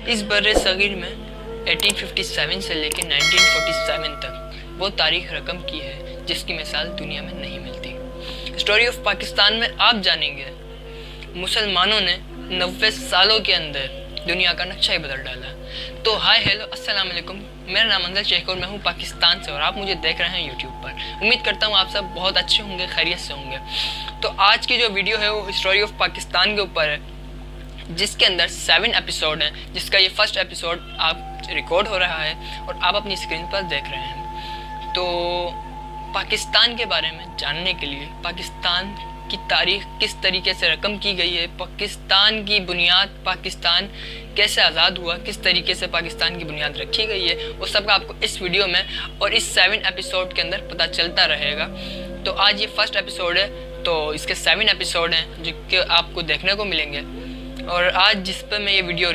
اس بر صغیر میں 1857 سے لے کے 1947 تک وہ تاریخ رقم کی ہے جس کی مثال دنیا میں نہیں ملتی۔ ہسٹوری آف پاکستان میں آپ جانیں گے مسلمانوں نے 90 سالوں کے اندر دنیا کا نقشہ ہی بدل ڈالا۔ تو ہائی ہیلو السلام علیکم، میرا نام انزل شیخ اور میں ہوں پاکستان سے اور آپ مجھے دیکھ رہے ہیں یوٹیوب پر۔ امید کرتا ہوں آپ سب بہت اچھے ہوں گے، خیریت سے ہوں گے۔ تو آج کی جو ویڈیو ہے وہ ہسٹوری آف پاکستان کے اوپر ہے، جس کے اندر 7 ایپیسوڈ ہیں، جس کا یہ فرسٹ ایپیسوڈ آپ ریکارڈ ہو رہا ہے اور آپ اپنی اسکرین پر دیکھ رہے ہیں۔ تو پاکستان کے بارے میں جاننے کے لیے، پاکستان کی تاریخ کس طریقے سے رقم کی گئی ہے، پاکستان کی بنیاد، پاکستان کیسے آزاد ہوا، کس طریقے سے پاکستان کی بنیاد رکھی گئی ہے، وہ سب کا آپ کو اس ویڈیو میں اور اس 7 ایپیسوڈ کے اندر پتہ چلتا رہے گا۔ تو آج یہ فرسٹ ایپیسوڈ ہے، تو اس کے 7 ایپیسوڈ ہیں جو کہ آپ کو دیکھنے کو ملیں گے، اور آج جس پہ میں یہ ویڈیو